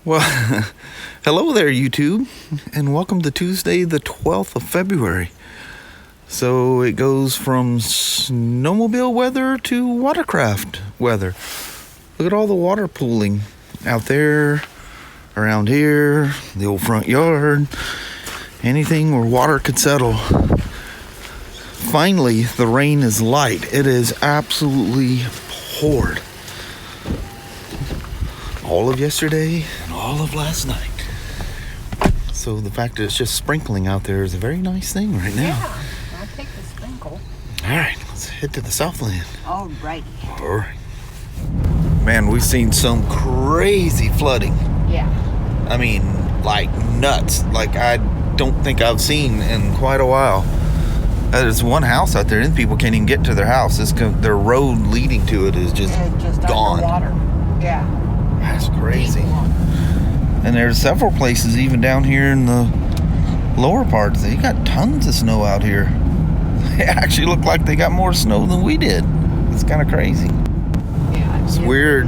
Well, hello there, YouTube, and welcome to Tuesday, the 12th of February. So it goes from snowmobile weather to watercraft weather. Look at all the water pooling out there, around here, the old front yard, anything where water could settle. Finally, the rain is light. It is absolutely poured. All of yesterday and all of last night. So the fact that it's just sprinkling out there is a very nice thing right now. Yeah, I'll take the sprinkle. All right, let's head to the Southland. All righty. All right. Man, we've seen some crazy flooding. Yeah. I mean, like nuts. Like I don't think I've seen in quite a while. There's one house out there and people can't even get to their house. Their road leading to it is just gone. Underwater. Yeah. That's crazy. And there's several places even down here in the lower parts. They got tons of snow out here. They actually look like they got more snow than we did. It's kind of crazy. Yeah, it's weird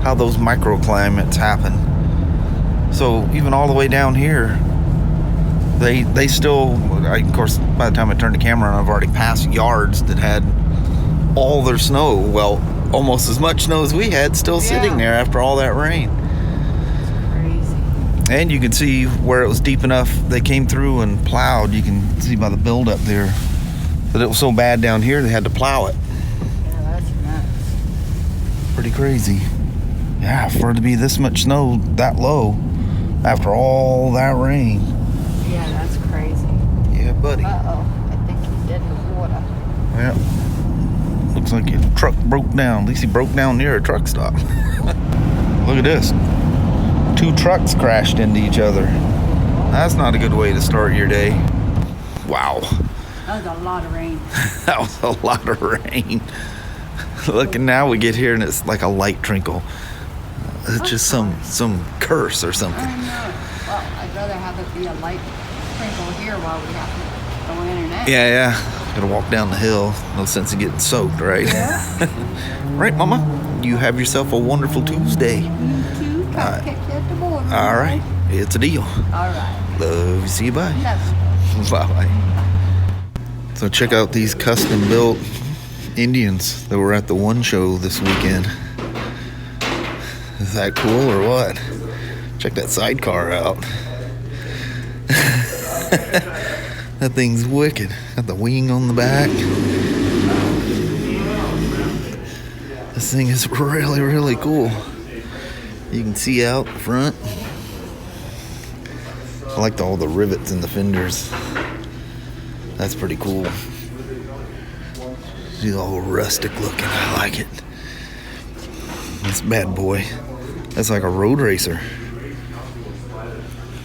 how those microclimates happen. So even all the way down here, they still, of course, by the time I turned the camera on, I've already passed yards that had all their snow. Well, almost as much snow as we had still sitting there after all that rain. It's crazy. And you can see where it was deep enough they came through and plowed. You can see by the buildup there that it was so bad down here they had to plow it. Yeah, that's nuts. Pretty crazy. Yeah, for it to be this much snow that low after all that rain. Yeah, that's crazy. Yeah, buddy. Uh-oh, I think he's dead in the water. Yeah. Looks like your truck broke down. At least he broke down near a truck stop. Look at this. 2 trucks crashed into each other. That's not a good way to start your day. Wow. That was a lot of rain. That was a lot of rain. Look, and now we get here and it's like a light trinkle. It's just some curse or something. I know. Well, I'd rather have it be a light sprinkle here while we have to go in and out. Yeah. Gotta walk down the hill. No sense in getting soaked, right? Yeah. Right, Mama? You have yourself a wonderful Tuesday. You too. Catch you at the border. All right. It's a deal. All right. Love you. See you. Bye. Love you. Bye-bye. So check out these custom-built Indians that were at the one show this weekend. Is that cool or what? Check that sidecar out. That thing's wicked. Got the wing on the back. This thing is really, really cool. You can see out front. I liked all the rivets in the fenders. That's pretty cool. She's all rustic looking. I like it. This bad boy. That's like a road racer.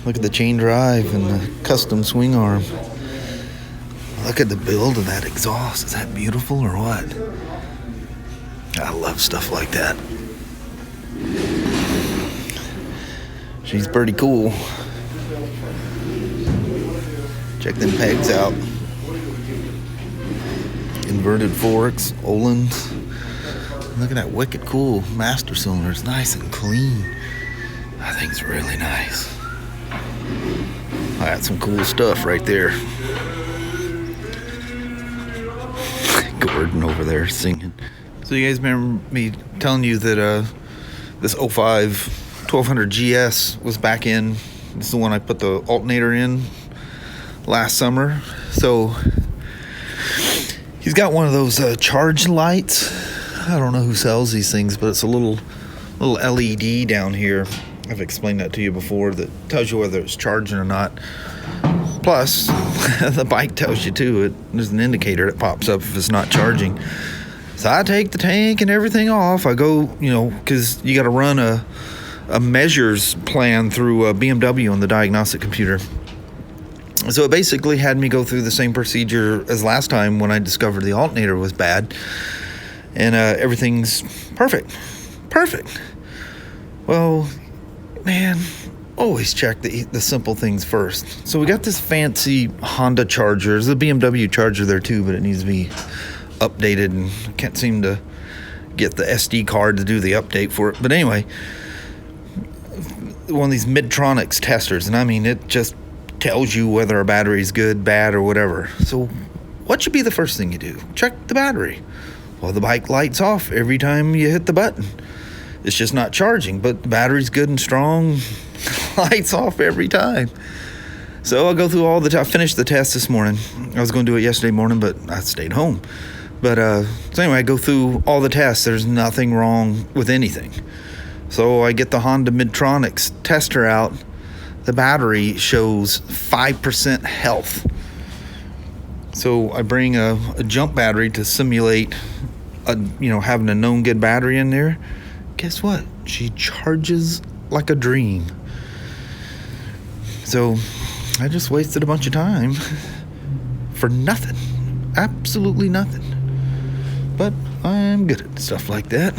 Look at the chain drive and the custom swing arm. Look at the build of that exhaust. Is that beautiful or what? I love stuff like that. She's pretty cool. Check them pegs out. Inverted forks, Ohlins. Look at that wicked cool master cylinder. It's nice and clean. That thing's really nice. That's some cool stuff right there. Gordon over there singing. So you guys remember me telling you that this 05 1200 GS was back in. This is the one I put the alternator in last summer. So he's got one of those charge lights. I don't know who sells these things, but it's a little LED down here. I've explained that to you before, that tells you whether it's charging or not. Plus, the bike tells you too. There's an indicator that pops up if it's not charging. So I take the tank and everything off. I go, because you got to run a measures plan through a BMW on the diagnostic computer. So it basically had me go through the same procedure as last time when I discovered the alternator was bad. And everything's perfect. Well, man, always check the simple things first. So we got this fancy Honda charger. There's a BMW charger there too, but it needs to be updated, and I can't seem to get the SD card to do the update for it. But anyway, one of these Midtronics testers, and I mean, it just tells you whether a battery is good, bad, or whatever. So what should be the first thing you do? Check the battery. Well, the bike lights off every time you hit the button. It's just not charging, but the battery's good and strong. Lights off every time. So I'll go through all I finished the test this morning. I was going to do it yesterday morning, but I stayed home. But so anyway, I go through all the tests. There's nothing wrong with anything. So I get the Honda Midtronics tester out. The battery shows 5% health. So I bring a jump battery to simulate having a known good battery in there. Guess what? She charges like a dream. So I just wasted a bunch of time for nothing. Absolutely nothing. But I'm good at stuff like that.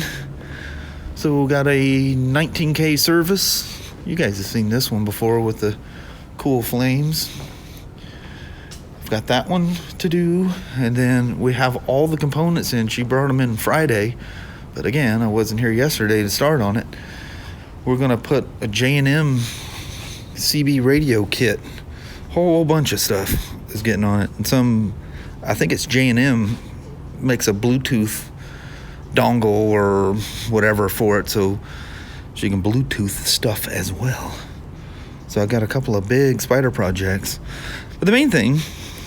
So got a 19K service. You guys have seen this one before with the cool flames. I've got that one to do. And then we have all the components in. She brought them in Friday. But again, I wasn't here yesterday to start on it. We're going to put a J&M CB radio kit. Whole bunch of stuff is getting on it. And I think it's J&M makes a Bluetooth dongle or whatever for it, so you can Bluetooth stuff as well. So I got a couple of big Spyder projects. But the main thing,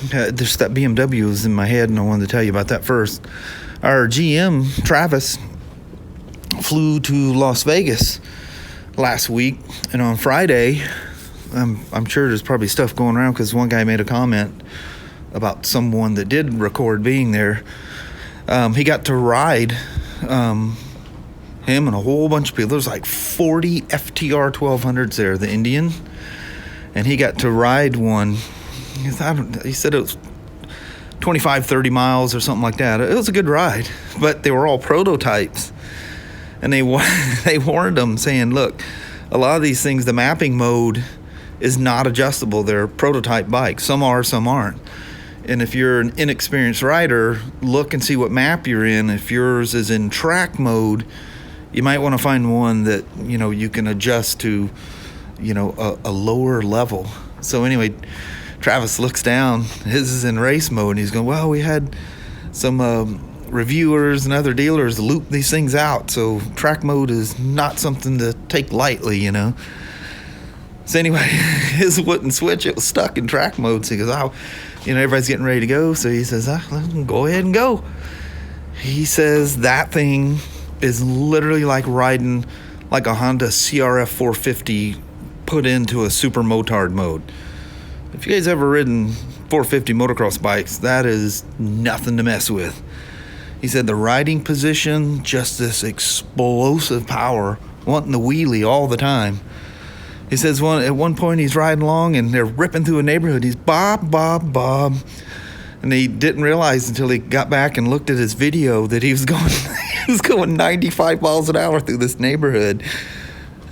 just that BMW is in my head, and I wanted to tell you about that first. Our GM, Travis, flew to Las Vegas last week, and on Friday, I'm sure there's probably stuff going around because one guy made a comment about someone that did record being there. He got to ride him and a whole bunch of people. There's like 40 FTR 1200s there, the Indian, and he got to ride one. He said it was 25, 30 miles or something like that. It was a good ride, but they were all prototypes. And they warned them saying, look, a lot of these things, the mapping mode is not adjustable. They're prototype bikes. Some are, some aren't. And if you're an inexperienced rider, look and see what map you're in. If yours is in track mode, you might want to find one that, you can adjust to, a lower level. So anyway, Travis looks down. His is in race mode. And he's going, well, we had some reviewers and other dealers loop these things out. So track mode is not something to take lightly, So anyway, his wouldn't switch. It was stuck in track mode. So he goes, everybody's getting ready to go. So he says, go ahead and go. He says that thing is literally like riding like a Honda CRF 450 put into a super motard mode. If you guys ever ridden 450 motocross bikes, that is nothing to mess with. He said the riding position, just this explosive power, wanting the wheelie all the time. He says at one point he's riding along and they're ripping through a neighborhood. He's Bob. And he didn't realize until he got back and looked at his video that he was going 95 miles an hour through this neighborhood.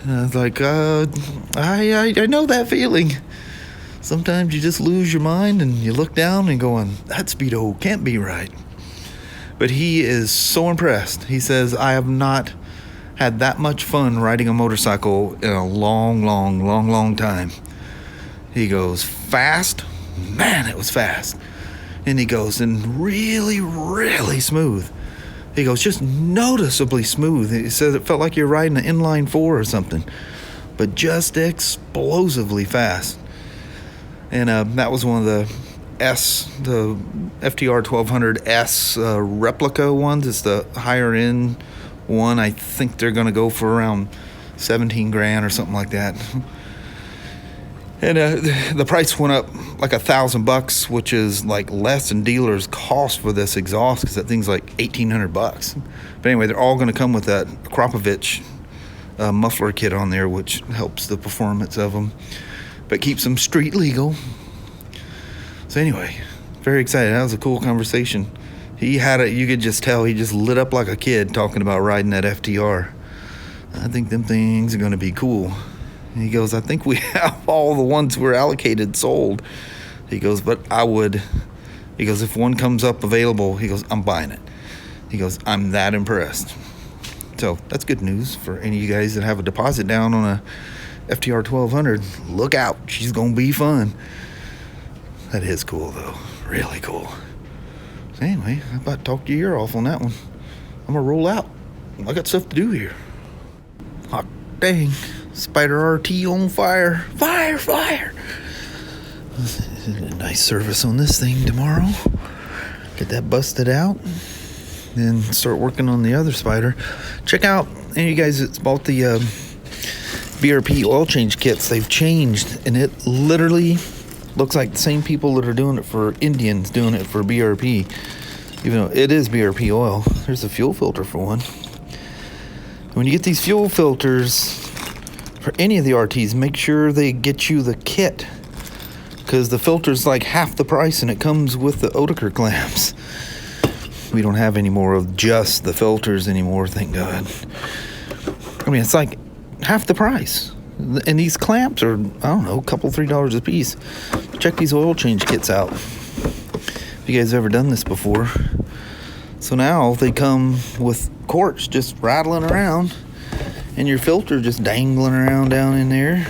And I was like, I know that feeling. Sometimes you just lose your mind and you look down and going, that speedo can't be right. But he is so impressed. He says, I have not had that much fun riding a motorcycle in a long time. He goes, fast? Man, it was fast. And he goes, and really smooth. He goes, just noticeably smooth. He says it felt like you're riding an inline 4 or something, but just explosively fast. And that was one of the FTR 1200S replica ones. It's the higher end one. I think they're going to go for around 17 grand or something like that. And the price went up like $1,000, which is like less than dealers cost for this exhaust, because that thing's like $1,800. But anyway, they're all going to come with that Kropovich muffler kit on there, which helps the performance of them, but keeps them street legal. So anyway, very excited. That was a cool conversation. He had it, you could just tell, he just lit up like a kid talking about riding that FTR. I think them things are going to be cool. And he goes, I think we have all the ones we're allocated sold. He goes, but he goes, if one comes up available, he goes, I'm buying it. He goes, I'm that impressed. So that's good news for any of you guys that have a deposit down on a FTR 1200. Look out, she's gonna be fun. That is cool though, really cool. So anyway, I'm about to talk your ear off on that one. I'm gonna roll out. I got stuff to do here. Hot dang, Spyder RT on fire. Fire. Nice service on this thing tomorrow. Get that busted out. Then start working on the other Spyder. Check out, any of you guys that's bought the BRP oil change kits. They've changed, and it literally looks like the same people that are doing it for Indians doing it for BRP, even though it is BRP oil. There's a fuel filter for one. When you get these fuel filters for any of the RTs, make sure they get you the kit, because the filter's like half the price and it comes with the Oetiker clamps. We don't have any more of just the filters anymore, thank God. I mean, it's like half the price. And these clamps are, I don't know, a couple, $3 a piece. Check these oil change kits out. If you guys ever done this before. So now they come with quarts just rattling around and your filter just dangling around down in there.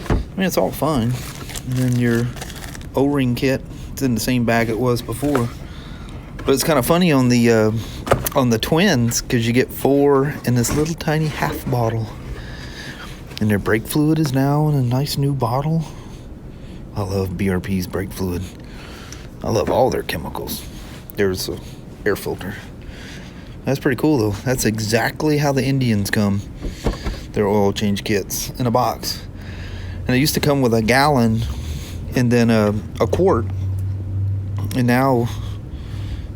I mean, it's all fun. And then your O-ring kit, it's in the same bag it was before. But it's kind of funny on the twins, because you get 4 in this little tiny half bottle. And their brake fluid is now in a nice new bottle. I love BRP's brake fluid. I love all their chemicals. There's a air filter. That's pretty cool though. That's exactly how the Indians come. Their oil change kits in a box. And it used to come with a gallon and then a quart. And now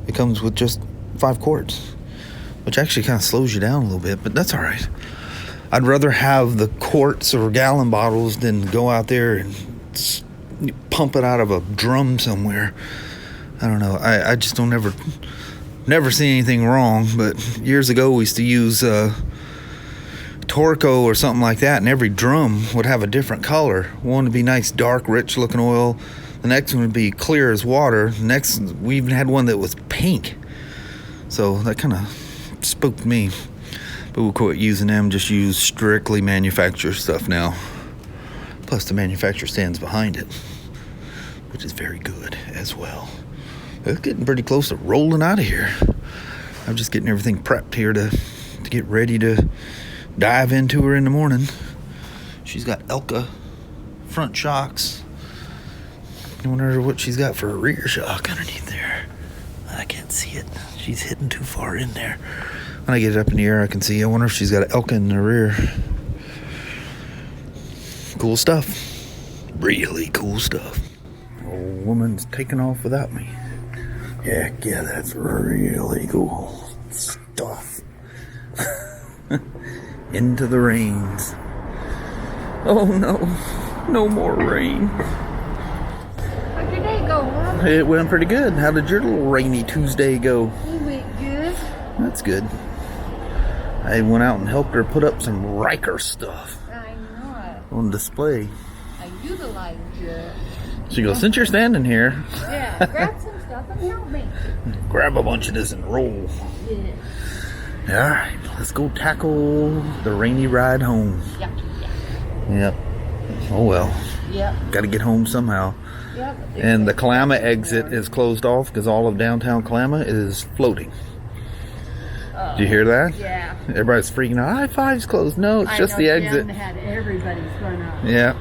it comes with just 5 quarts, which actually kind of slows you down a little bit, but that's all right. I'd rather have the quarts or gallon bottles than go out there and pump it out of a drum somewhere. I don't know. I just don't never see anything wrong. But years ago, we used to use Torco or something like that, and every drum would have a different color. One would be nice, dark, rich-looking oil. The next one would be clear as water. The next, we even had one that was pink. So that kind of spooked me. But we'll quit using them, just use strictly manufacturer stuff now. Plus the manufacturer stands behind it, which is very good as well. It's getting pretty close to rolling out of here. I'm just getting everything prepped here to get ready to dive into her in the morning. She's got Elka front shocks. I wonder what she's got for a rear shock underneath there. I can't see it. She's hidden too far in there. When I get it up in the air, I can see. I wonder if she's got an Elka in the rear. Cool stuff. Really cool stuff. Old woman's taking off without me. Heck yeah, that's really cool stuff. Into the rains. Oh no, no more rain. How'd your day go, Mom? It went pretty good. How did your little rainy Tuesday go? It went good. That's good. I went out and helped her put up some Riker stuff I know it. on display. I utilized it. She goes, since you're standing here, Yeah, grab some stuff and help me. grab a bunch of this and roll. Yeah. All right, let's go tackle the rainy ride home. Yep. Oh well. Yep. Got to get home somehow. Yep. And the Kalama exit is closed off because all of downtown Kalama is floating. Did you hear that? Yeah. Everybody's freaking out. I-5's closed. No, it's just the exit. Had everybody's run up. Yeah.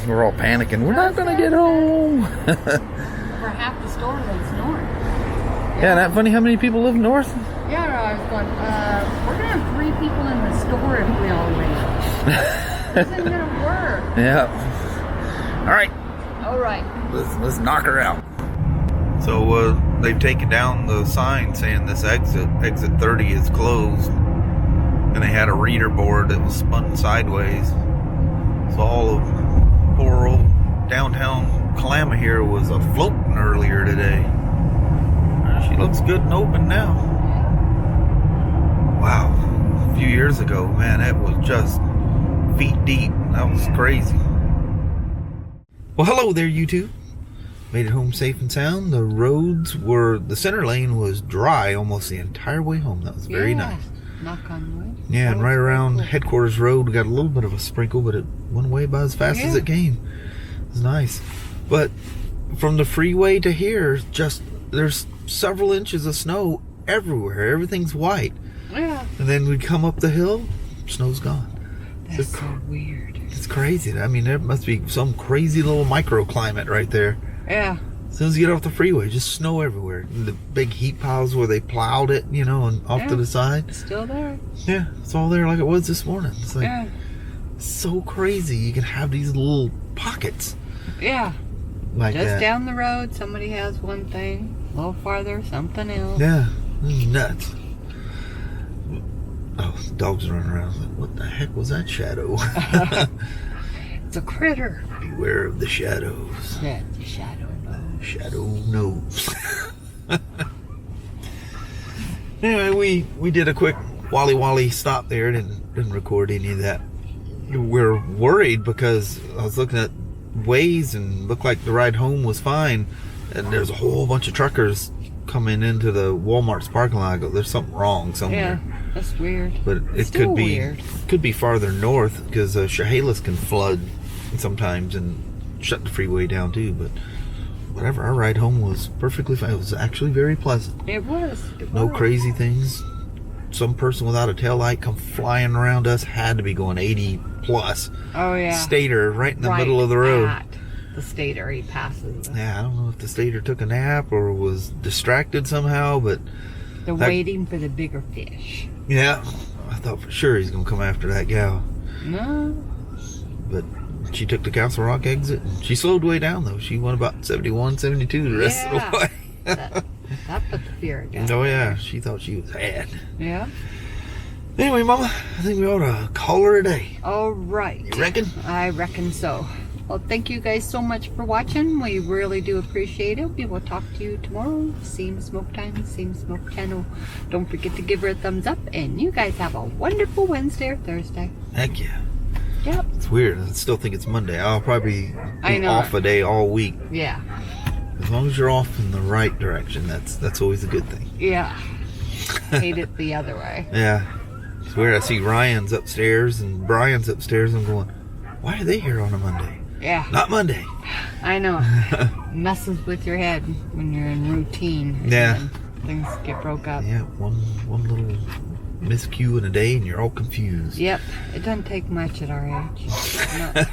We're all panicking. We're not going to get home. For half the store lives north. Yeah, isn't that funny how many people live north? Yeah, I was going, we're going to have 3 people in the store if we all leave. This isn't going to work. Yeah. All right. All right. Let's knock her out. So they've taken down the sign saying this exit 30 is closed, and they had a reader board that was spun sideways. So all of poor old downtown Kalama here was floating earlier today. She looks good and open now. Wow, a few years ago, man, it was just feet deep. That was crazy. Well, hello there, YouTube. Made it home safe and sound. The roads were, the center lane was dry almost the entire way home. That was very nice. Knock on wood. Yeah, and That right was around pretty cool. Headquarters Road, we got a little bit of a sprinkle, but it went away about as fast as it came. It was nice. But from the freeway to here, there's several inches of snow everywhere. Everything's white. Yeah. And then we come up the hill, snow's gone. That's so weird. It's crazy. I mean, there must be some crazy little microclimate right there. Yeah. As soon as you get off the freeway, just snow everywhere. And the big heat piles where they plowed it, you know, and off to the side. It's still there. Yeah, it's all there like it was this morning. It's like Yeah. so crazy. You can have these little pockets Yeah. like Just that. down the road, somebody has one thing. A little farther, something else. Yeah, it's nuts. Oh, the dogs running around. I was like, what the heck was that shadow? It's a critter. Beware of the shadows. Yeah, it's a shadow. Shadow knows. Anyway, we did a quick Wally stop there. Didn't record any of that. We're worried because I was looking at Waze and looked like the ride home was fine, and there's a whole bunch of truckers coming into the Walmart's parking lot. I go, there's something wrong somewhere. Yeah, that's weird. But it Still could be weird. could be farther north because Chehalis can flood sometimes and shut the freeway down too. But whatever, our ride home was perfectly fine. It was actually very pleasant. It was. No crazy things. Some person without a taillight come flying around us, had to be going 80 plus. Oh yeah. Stater right in the middle of the road. At the stater he passes. Yeah, I don't know if the stater took a nap or was distracted somehow, but They're waiting for the bigger fish. yeah, I thought for sure he's gonna come after that gal. No. But she took the Castle Rock exit and she slowed way down though. She went about 71, 72 the rest of the way. that put the fear again. Oh yeah, she thought she was had. Yeah. Anyway, Mama, I think we ought to call her a day. All right. You reckon? I reckon so. Well, thank you guys so much for watching. We really do appreciate it. We will talk to you tomorrow. Same smoke time, same smoke channel. Don't forget to give her a thumbs up. And you guys have a wonderful Wednesday or Thursday. Heck yeah. Yep. It's weird. I still think it's Monday. I'll probably I be know. off a day all week. Yeah. As long as you're off in the right direction, that's always a good thing. Yeah. Hate it the other way. Yeah. It's weird. I see Ryan's upstairs and Brian's upstairs. I'm going, why are they here on a Monday? Yeah. Not Monday. I know. Messes with your head when you're in routine. Yeah. And things get broke up. Yeah, one little miscue in a day and you're all confused. Yep. It doesn't take much at our age. No.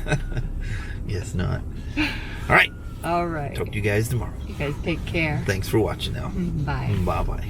Yes, not. All right. All right. Talk to you guys tomorrow. You guys take care. Thanks for watching now. Bye. Bye-bye.